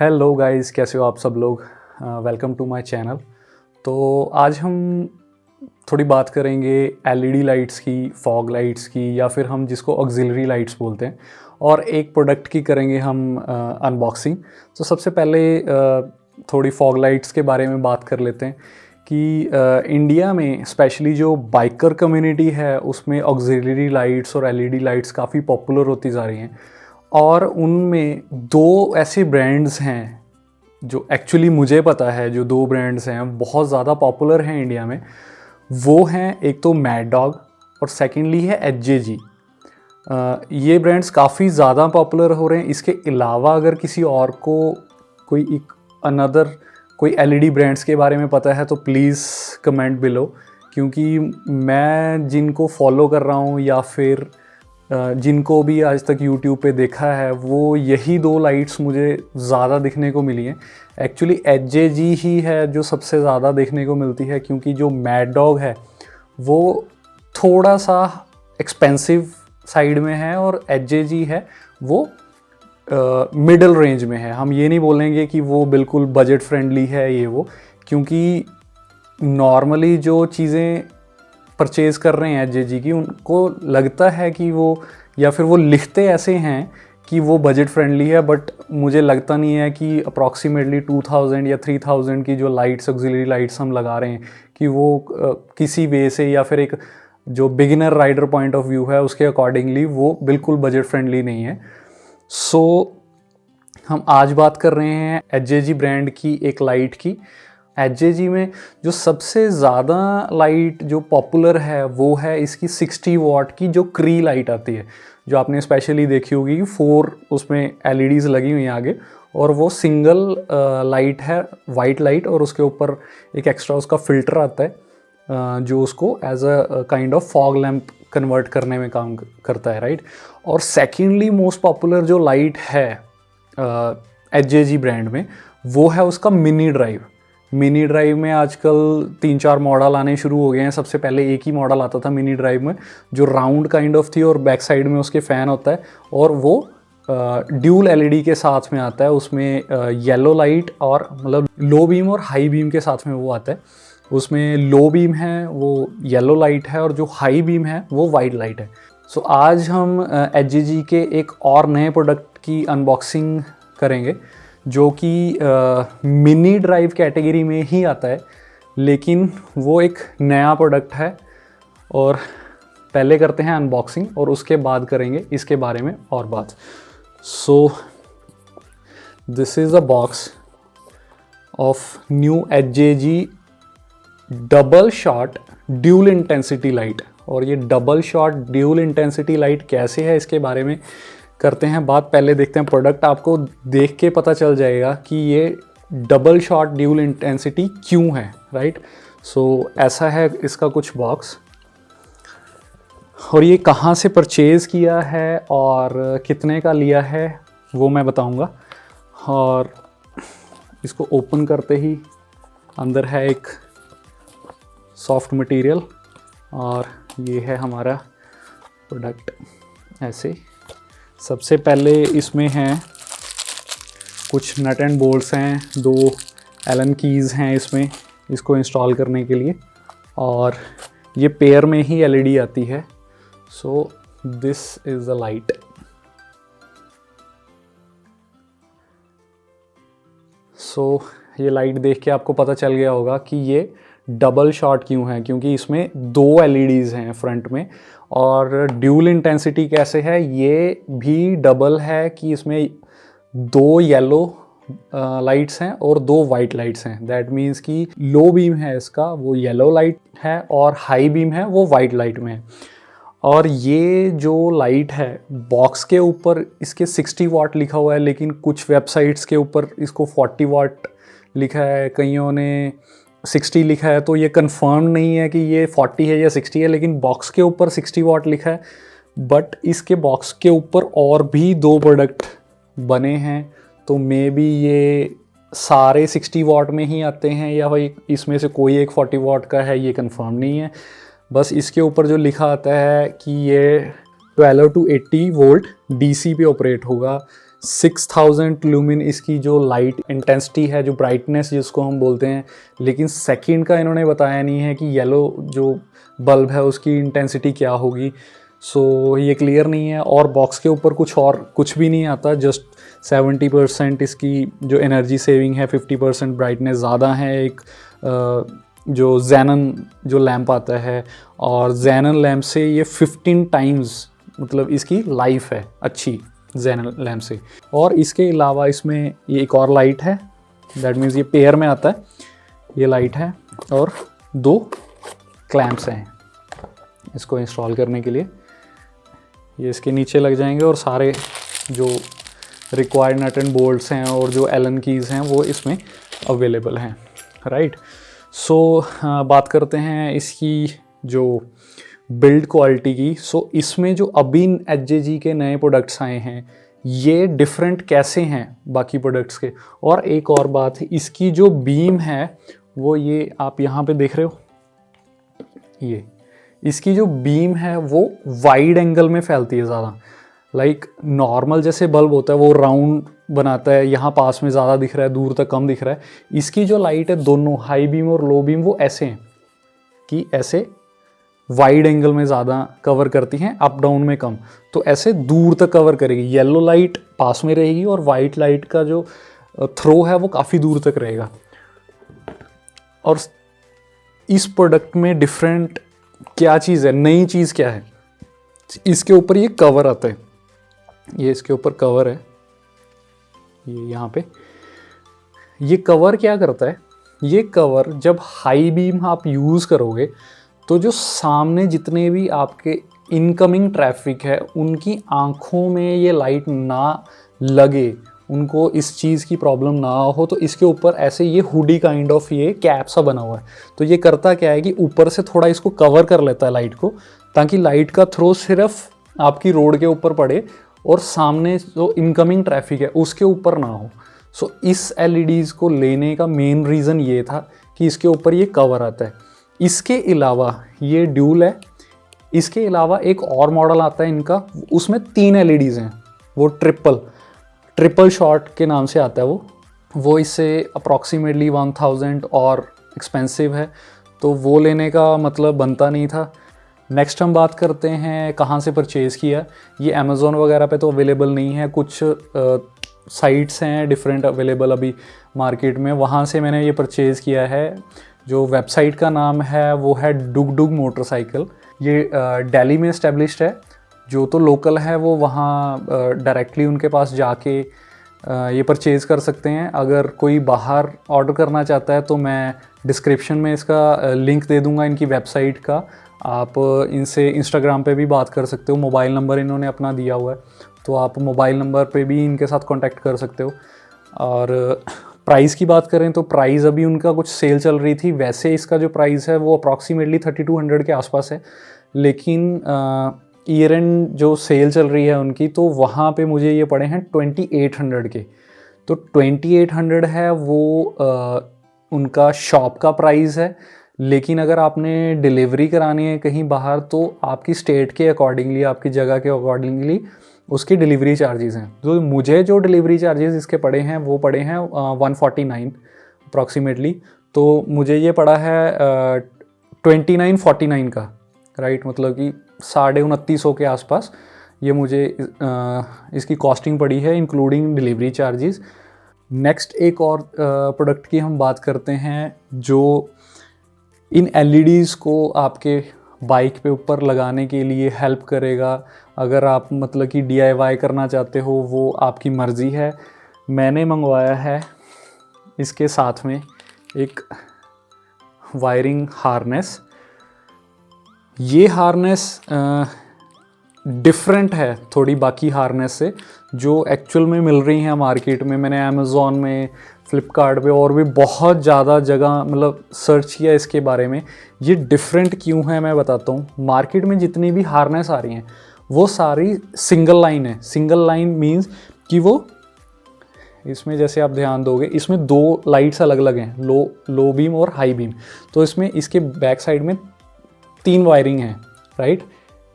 Hello guys, कैसे हो आप सब लोग। Welcome to my channel. तो आज हम थोड़ी बात करेंगे एलईडी लाइट्स की, फॉग लाइट्स की, या फिर हम जिसको ऑक्सिलरी लाइट्स बोलते हैं, और एक प्रोडक्ट की करेंगे हम अनबॉक्सिंग। तो सबसे पहले थोड़ी फॉग लाइट्स के बारे में बात कर लेते हैं कि इंडिया में स्पेशली जो बाइकर कम्युनिटी है उसमें ऑक्सिलरी लाइट्स और एलईडी लाइट्स काफ़ी पॉपुलर होती जा रही हैं। और उनमें दो ऐसे ब्रांड्स हैं जो एक्चुअली मुझे पता है, जो दो ब्रांड्स हैं बहुत ज़्यादा पॉपुलर हैं इंडिया में। वो हैं एक तो मैड डॉग और सेकेंडली है एचजेजी। ये ब्रांड्स काफ़ी ज़्यादा पॉपुलर हो रहे हैं। इसके अलावा अगर किसी और को कोई एक अनदर कोई एलईडी ब्रांड्स के बारे में पता है तो प्लीज़ कमेंट बिलो, क्योंकि मैं जिनको फॉलो कर रहा हूँ या फिर जिनको भी आज तक YouTube पे देखा है वो यही दो लाइट्स मुझे ज़्यादा दिखने को मिली हैं। एक्चुअली एचजेजी ही है जो सबसे ज़्यादा देखने को मिलती है, क्योंकि जो मैड डॉग है वो थोड़ा सा एक्सपेंसिव साइड में है और एचजेजी है वो मिडल रेंज में है। हम ये नहीं बोलेंगे कि वो बिल्कुल बजट फ्रेंडली है ये वो, क्योंकि नॉर्मली जो चीज़ें परचेज़ कर रहे हैं एचजेजी की उनको लगता है कि वो, या फिर वो लिखते ऐसे हैं कि वो बजट फ्रेंडली है, बट मुझे लगता नहीं है कि अप्रॉक्सीमेटली 2000 या 3000 की जो लाइट्स, ऑक्सिलरी लाइट्स हम लगा रहे हैं कि वो किसी वे से, या फिर एक जो beginner rider point of view है उसके अकॉर्डिंगली वो बिल्कुल बजट फ्रेंडली नहीं है। सो हम आज बात कर रहे हैं एचजेजी ब्रांड की एक लाइट की। एचजेजी में जो सबसे ज़्यादा लाइट जो पॉपुलर है वो है इसकी 60 वाट की जो क्री लाइट आती है, जो आपने स्पेशली देखी होगी कि 4 उसमें एलईडीज़ लगी हुई हैं आगे, और वो सिंगल लाइट है, वाइट लाइट, और उसके ऊपर एक एक्स्ट्रा उसका फ़िल्टर आता है जो उसको as a kind of fog lamp convert करने में काम करता है, राइट। और सेकेंडली मोस्ट पॉपुलर जो लाइट है एचजेजी ब्रांड में वो है उसका मिनी ड्राइव। मिनी ड्राइव में आजकल 3-4 मॉडल आने शुरू हो गए हैं। सबसे पहले एक ही मॉडल आता था मिनी ड्राइव में जो राउंड काइंड ऑफ थी और बैक साइड में उसके फ़ैन होता है, और वो ड्यूल एलईडी के साथ में आता है। उसमें येलो लाइट और मतलब लो बीम और हाई बीम के साथ में वो आता है। उसमें लो बीम है वो येलो लाइट है और जो हाई बीम है वो वाइट लाइट है। सो आज हम एचजेजी के एक और नए प्रोडक्ट की अनबॉक्सिंग करेंगे जो कि मिनी ड्राइव कैटेगरी में ही आता है, लेकिन वो एक नया प्रोडक्ट है। और पहले करते हैं अनबॉक्सिंग और उसके बाद करेंगे इसके बारे में और बात। So this is a box of new HJG double shot dual intensity light. और ये double shot dual intensity light कैसे है इसके बारे में करते हैं बात। पहले देखते हैं प्रोडक्ट। आपको देख के पता चल जाएगा कि ये डबल शॉट ड्यूल इंटेंसिटी क्यों है, राइट। सो ऐसा है इसका कुछ बॉक्स, और ये कहाँ से परचेज़ किया है और कितने का लिया है वो मैं बताऊंगा। और इसको ओपन करते ही अंदर है एक सॉफ्ट मटेरियल, और ये है हमारा प्रोडक्ट ऐसे। सबसे पहले इसमें हैं कुछ नट एंड बोल्ट्स हैं, 2 एलन कीज़ हैं इसमें इसको इंस्टॉल करने के लिए, और ये पेयर में ही एलईडी आती है। So this is a light. So ये लाइट देख के आपको पता चल गया होगा कि ये डबल शॉट क्यों है, क्योंकि इसमें 2 एलईडीज़ हैं फ्रंट में। और ड्यूल इंटेंसिटी कैसे है, ये भी डबल है कि इसमें 2 येलो लाइट्स हैं और 2 वाइट लाइट्स हैं। दैट मीन्स कि लो बीम है इसका वो येलो लाइट है और हाई बीम है वो वाइट लाइट में है। और ये जो लाइट है बॉक्स के ऊपर इसके 60 वाट लिखा हुआ है, लेकिन कुछ वेबसाइट्स के ऊपर इसको 40 वाट लिखा है, कईयों ने 60 लिखा है। तो ये कंफर्म नहीं है कि ये 40 है या 60 है, लेकिन बॉक्स के ऊपर 60 वाट लिखा है। बट इसके बॉक्स के ऊपर और भी 2 प्रोडक्ट बने हैं, तो मे बी ये सारे 60 वाट में ही आते हैं या भाई इसमें से कोई एक 40 वाट का है, ये कंफर्म नहीं है। बस इसके ऊपर जो लिखा आता है कि ये 12 to 80 वोल्ट डीसी पे ऑपरेट होगा, 6000 ल्यूमिन इसकी जो लाइट इंटेंसिटी है, जो ब्राइटनेस जिसको हम बोलते हैं, लेकिन सेकंड का इन्होंने बताया नहीं है कि येलो जो बल्ब है उसकी इंटेंसिटी क्या होगी। सो ये क्लियर नहीं है। और बॉक्स के ऊपर कुछ भी नहीं आता, जस्ट 70% इसकी जो एनर्जी सेविंग है, 50% ब्राइटनेस ज़्यादा है। एक जो ज़ेनन जो लैंप आता है, और ज़ेनन लैंप से ये 15 टाइम्स मतलब इसकी लाइफ है अच्छी ज़ेनन लैंप से। और इसके अलावा इसमें ये एक और लाइट है, दैट मीन्स ये पेयर में आता है, ये लाइट है और 2 क्लैंप्स हैं इसको इंस्टॉल करने के लिए। ये इसके नीचे लग जाएंगे और सारे जो रिक्वायर्ड नट एंड बोल्ट्स हैं और जो एलन कीज़ हैं वो इसमें अवेलेबल हैं, राइट। सो बात करते हैं इसकी जो बिल्ड क्वालिटी की। सो इसमें जो अभी HJG के नए प्रोडक्ट्स आए हैं ये डिफरेंट कैसे हैं बाकी प्रोडक्ट्स के। और एक और बात है, इसकी जो बीम है वो ये आप यहाँ पे देख रहे हो, ये इसकी जो बीम है वो वाइड एंगल में फैलती है ज़्यादा। लाइक नॉर्मल जैसे बल्ब होता है वो राउंड बनाता है, यहाँ पास में ज़्यादा दिख रहा है, दूर तक कम दिख रहा है। इसकी जो लाइट है दोनों हाई बीम और लो बीम वो ऐसे हैं कि ऐसे वाइड एंगल में ज़्यादा कवर करती हैं, अप डाउन में कम। तो ऐसे दूर तक कवर करेगी, येलो लाइट पास में रहेगी और वाइट लाइट का जो थ्रो है वो काफ़ी दूर तक रहेगा। और इस प्रोडक्ट में डिफरेंट क्या चीज़ है, नई चीज़ क्या है, इसके ऊपर ये कवर आता है, ये इसके ऊपर कवर है, ये यहाँ पे। ये कवर क्या करता है, ये कवर जब हाई बीम आप यूज़ करोगे तो जो सामने जितने भी आपके इनकमिंग ट्रैफिक है उनकी आँखों में ये लाइट ना लगे, उनको इस चीज़ की प्रॉब्लम ना हो, तो इसके ऊपर ऐसे ये हुडी काइंड ऑफ ये कैप सा बना हुआ है। तो ये करता क्या है कि ऊपर से थोड़ा इसको कवर कर लेता है लाइट को, ताकि लाइट का थ्रो सिर्फ आपकी रोड के ऊपर पड़े और सामने जो इनकमिंग ट्रैफिक है उसके ऊपर ना हो। सो इस LEDs को लेने का मेन रीज़न ये था कि इसके ऊपर ये कवर आता है। इसके अलावा ये ड्यूल है, इसके अलावा एक और मॉडल आता है इनका, उसमें 3 LEDs हैं, वो ट्रिपल शॉट के नाम से आता है वो इससे अप्रॉक्सीमेटली 1000 और एक्सपेंसिव है, तो वो लेने का मतलब बनता नहीं था। नेक्स्ट हम बात करते हैं कहाँ से परचेज़ किया। ये अमेज़ॉन वगैरह पे तो अवेलेबल नहीं है, कुछ साइट्स हैं डिफरेंट अवेलेबल अभी मार्केट में, वहाँ से मैंने ये परचेज़ किया है। जो वेबसाइट का नाम है वो है डुग मोटरसाइकिल। ये दिल्ली में इस्टेब्लिश्ड है, जो तो लोकल है वो वहाँ डायरेक्टली उनके पास जाके ये परचेज़ कर सकते हैं। अगर कोई बाहर ऑर्डर करना चाहता है तो मैं डिस्क्रिप्शन में इसका लिंक दे दूँगा इनकी वेबसाइट का, आप इनसे इंस्टाग्राम पे भी बात कर सकते हो। मोबाइल नंबर इन्होंने अपना दिया हुआ है, तो आप मोबाइल नंबर पे भी इनके साथ कांटेक्ट कर सकते हो। और प्राइस की बात करें तो प्राइस अभी उनका कुछ सेल चल रही थी, वैसे इसका जो प्राइस है वो अप्रॉक्सीमेटली 3200 के आसपास है, लेकिन ईयर एंड जो सेल चल रही है उनकी तो वहाँ पे मुझे ये पड़े हैं 2800 के। तो 2800 है वो उनका शॉप का प्राइस है, लेकिन अगर आपने डिलीवरी करानी है कहीं बाहर तो आपकी स्टेट के अकॉर्डिंगली, आपकी जगह के अकॉर्डिंगली उसकी डिलीवरी चार्जेस हैं। तो मुझे जो डिलीवरी चार्जेस इसके पड़े हैं वो पड़े हैं 149 अप्रॉक्सीमेटली, तो मुझे ये पड़ा है 2949 का, राइट, मतलब कि 2950 के आसपास ये मुझे इसकी कॉस्टिंग पड़ी है इंक्लूडिंग डिलीवरी चार्जेस। नेक्स्ट एक और प्रोडक्ट की हम बात करते हैं जो इन LEDs को आपके बाइक पे ऊपर लगाने के लिए हेल्प करेगा। अगर आप मतलब कि DIY करना चाहते हो वो आपकी मर्ज़ी है। मैंने मंगवाया है इसके साथ में एक वायरिंग हार्नेस। ये हार्नेस डिफरेंट है थोड़ी बाकी हार्नेस से जो एक्चुअल में मिल रही हैं मार्केट में। मैंने अमेज़ॉन में, फ्लिपकार्ट पे और भी बहुत ज़्यादा जगह मतलब सर्च किया इसके बारे में। ये डिफरेंट क्यों है मैं बताता हूँ। मार्केट में जितनी भी हार्नेस आ रही हैं वो सारी सिंगल लाइन है। सिंगल लाइन मीन्स कि वो इसमें जैसे आप ध्यान दोगे इसमें 2 लाइट्स अलग अलग हैं, लो बीम और हाई बीम। तो इसमें इसके बैक साइड में 3 वायरिंग हैं, राइट।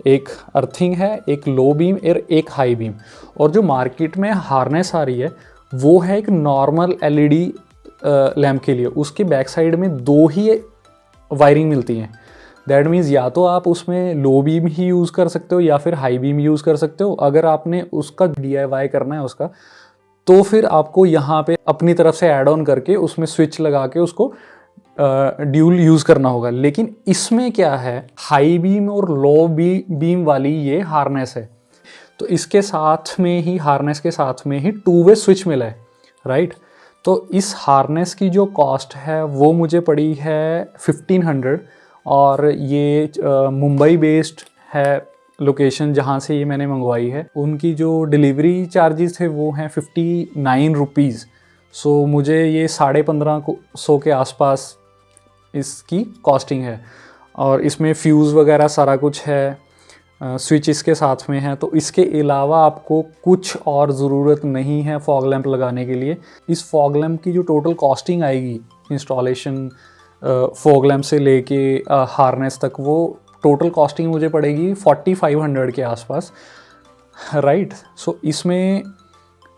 एक अर्थिंग है, एक लो बीम और एक हाई बीम। और जो मार्केट में हार्नेस आ रही है वो है एक नॉर्मल एलईडी लैम्प के लिए, उसके बैक साइड में 2 ही वायरिंग मिलती हैं। दैट मीन्स या तो आप उसमें लो बीम ही यूज़ कर सकते हो या फिर हाई बीम यूज़ कर सकते हो। अगर आपने उसका DIY करना है उसका, तो फिर आपको यहाँ पे अपनी तरफ से ऐड ऑन करके उसमें स्विच लगा के उसको ड्यूल यूज़ करना होगा। लेकिन इसमें क्या है, हाई बीम और लो बीम वाली ये हार्नेस है, तो इसके साथ में ही, हार्नेस के साथ में ही 2 वे स्विच मिला है, राइट। तो इस हार्नेस की जो कॉस्ट है वो मुझे पड़ी है 1500, और ये मुंबई बेस्ड है लोकेशन जहाँ से ये मैंने मंगवाई है। उनकी जो डिलीवरी चार्जेस थे वो हैं 59 रुपीज़। सो मुझे ये 1550 के आसपास इसकी कॉस्टिंग है। और इसमें फ्यूज़ वगैरह सारा कुछ है, स्विच इसके साथ में है। तो इसके अलावा आपको कुछ और ज़रूरत नहीं है फॉग लैंप लगाने के लिए। इस फॉग लैंप की जो टोटल कॉस्टिंग आएगी इंस्टॉलेशन फॉग लैंप से लेके हार्नेस तक, वो टोटल कॉस्टिंग मुझे पड़ेगी 4500 के आसपास, राइट। सो इसमें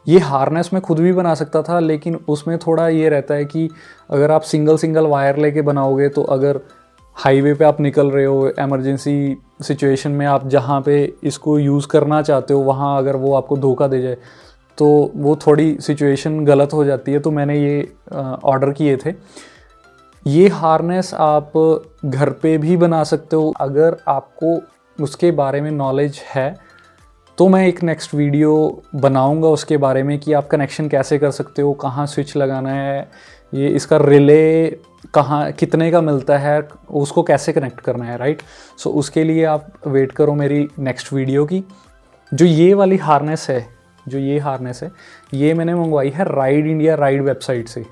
ये हार्नेस मैं खुद भी बना सकता था, लेकिन उसमें थोड़ा ये रहता है कि अगर आप सिंगल वायर लेके बनाओगे तो अगर हाईवे पे आप निकल रहे हो, इमरजेंसी सिचुएशन में आप जहाँ पे इसको यूज़ करना चाहते हो वहाँ अगर वो आपको धोखा दे जाए तो वो थोड़ी सिचुएशन गलत हो जाती है। तो मैंने ये ऑर्डर किए थे। ये हार्नेस आप घर पे भी बना सकते हो। अगर आपको उसके बारे में नॉलेज है तो मैं एक नेक्स्ट वीडियो बनाऊंगा उसके बारे में कि आप कनेक्शन कैसे कर सकते हो, कहाँ स्विच लगाना है, ये इसका रिले कहाँ कितने का मिलता है, उसको कैसे कनेक्ट करना है, राइट। सो उसके लिए आप वेट करो मेरी नेक्स्ट वीडियो की। जो ये वाली हार्नेस है, ये मैंने मंगवाई है राइड इंडिया राइड वेबसाइट से।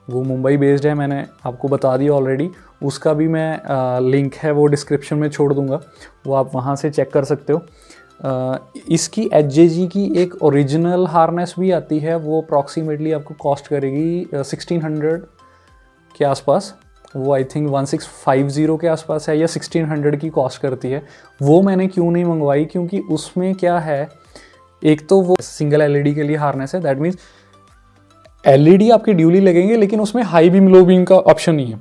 वो मुंबई बेस्ड है, मैंने आपको बता दिया ऑलरेडी। उसका भी मैं लिंक है वो डिस्क्रिप्शन में छोड़ दूँगा, वो आप वहाँ से चेक कर सकते हो। इसकी HJG की एक ओरिजिनल हार्नेस भी आती है, वो अप्रॉक्सीमेटली आपको कॉस्ट करेगी 1600 के आसपास। वो आई थिंक 1650 के आसपास है या 1600 की कॉस्ट करती है। वो मैंने क्यों नहीं मंगवाई, क्योंकि उसमें क्या है, एक तो वो सिंगल LED के लिए हार्नेस है, दैट मीन्स LED आपके ड्यूली लगेंगे, लेकिन उसमें हाई बीम लो बीम का ऑप्शन नहीं है,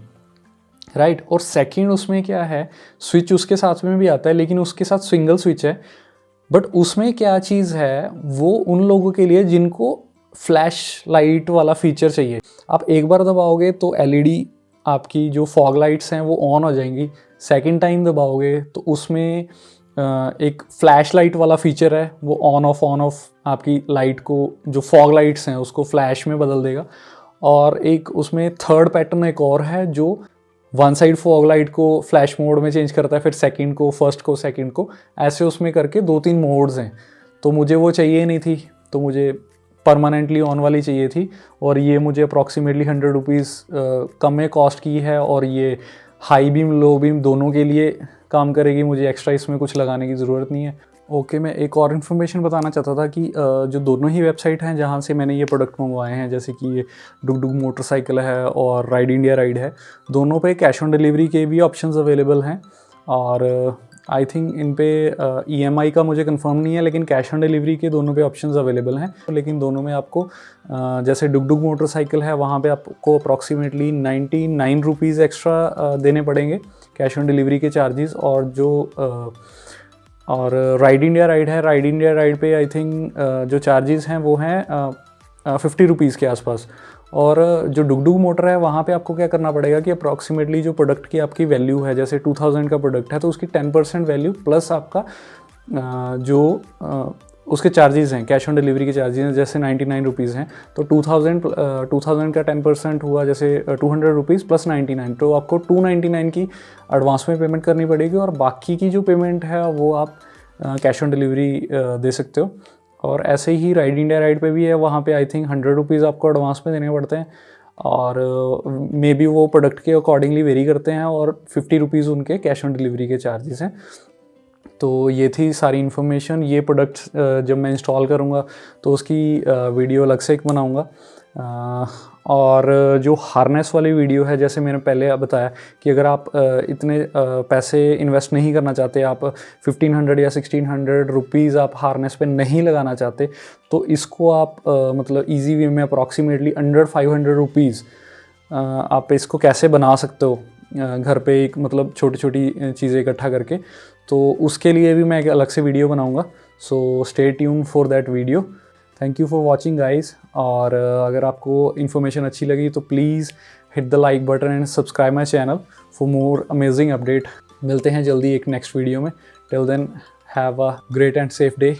राइट। और सेकंड उसमें क्या है, स्विच उसके साथ में भी आता है, लेकिन उसके साथ सिंगल स्विच है। बट उसमें क्या चीज़ है, वो उन लोगों के लिए जिनको फ्लैश लाइट वाला फीचर चाहिए। आप एक बार दबाओगे तो LED आपकी जो फॉग लाइट्स हैं वो ऑन हो जाएंगी। सेकंड टाइम दबाओगे तो उसमें एक फ्लैश लाइट वाला फीचर है, वो ऑन ऑफ आपकी लाइट को, जो फॉग लाइट्स हैं उसको फ्लैश में बदल देगा। और एक उसमें थर्ड पैटर्न एक और है जो वन साइड फॉग लाइट को फ्लैश मोड में चेंज करता है, फिर सेकंड को, फर्स्ट को, सेकंड को, ऐसे उसमें करके 2-3 मोड्स हैं। तो मुझे वो चाहिए नहीं थी, तो मुझे परमानेंटली ऑन वाली चाहिए थी। और ये मुझे अप्रॉक्सीमेटली 100 रुपीज़ कम में कॉस्ट की है, और ये हाई बीम लो बीम दोनों के लिए काम करेगी। मुझे एक्स्ट्रा इसमें कुछ लगाने की ज़रूरत नहीं है। ओके, मैं एक और इन्फॉर्मेशन बताना चाहता था कि जो दोनों ही वेबसाइट हैं जहाँ से मैंने ये प्रोडक्ट मंगवाए हैं, जैसे कि ये डुग डुग मोटरसाइकिल है और राइड इंडिया राइड है, दोनों पे कैश ऑन डिलीवरी के भी ऑप्शंस अवेलेबल हैं। और आई थिंक इन पे EMI का मुझे कंफर्म नहीं है, लेकिन कैश ऑन डिलीवरी के दोनों पे ऑप्शंस अवेलेबल हैं। लेकिन दोनों में आपको जैसे डुग डुग मोटरसाइकिल है, वहाँ पे आपको अप्रॉक्सीमेटली 99 रुपीज़ एक्स्ट्रा देने पड़ेंगे कैश ऑन डिलीवरी के चार्जेस। और राइड इंडिया राइड है, राइड इंडिया राइड पे आई थिंक जो चार्जेस हैं वो हैं 50 रुपीज़ के आसपास। और जो डुग डुग मोटर है, वहाँ पे आपको क्या करना पड़ेगा कि अप्रॉक्सीमेटली जो प्रोडक्ट की आपकी वैल्यू है, जैसे 2000 का प्रोडक्ट है तो उसकी 10% वैल्यू प्लस आपका जो उसके चार्जेस हैं, कैश ऑन डिलीवरी के चार्जेस हैं, जैसे 99 रुपीज़ हैं, तो 2000 का 10% हुआ, जैसे 200 रुपीज़ प्लस 99, तो आपको 299 की एडवांस में पेमेंट करनी पड़ेगी। और बाकी की जो पेमेंट है वो आप कैश ऑन डिलीवरी दे सकते हो। और ऐसे ही राइड इंडिया राइड पे भी है, वहाँ पे आई थिंक 100 रुपीज़ आपको एडवांस में देने पड़ते हैं, और मे बी वो प्रोडक्ट के अकॉर्डिंगली वेरी करते हैं, और 50 रुपीज़ उनके कैश ऑन डिलीवरी के चार्जेस हैं। तो ये थी सारी इन्फॉर्मेशन। ये प्रोडक्ट्स जब मैं इंस्टॉल करूँगा तो उसकी वीडियो अलग से एक बनाऊँगा, और जो हार्नेस वाली वीडियो है, जैसे मैंने पहले बताया कि अगर आप इतने पैसे इन्वेस्ट नहीं करना चाहते, आप 1500 या 1600 रुपीज़ आप हार्नेस पे नहीं लगाना चाहते, तो इसको आप मतलब इजी वे में अप्रॉक्सीमेटली अंडर 500 रुपीज़ आप इसको कैसे बना सकते हो घर पे, एक मतलब छोटी छोटी चीज़ें इकट्ठा करके। तो उसके लिए भी मैं एक अलग से वीडियो बनाऊंगा, so stay tune for that video. Thank you for watching guys. और अगर आपको इन्फॉर्मेशन अच्छी लगी तो please hit the like button and subscribe my channel for more amazing update. मिलते हैं जल्दी एक नेक्स्ट वीडियो में। Till then have a great and safe day.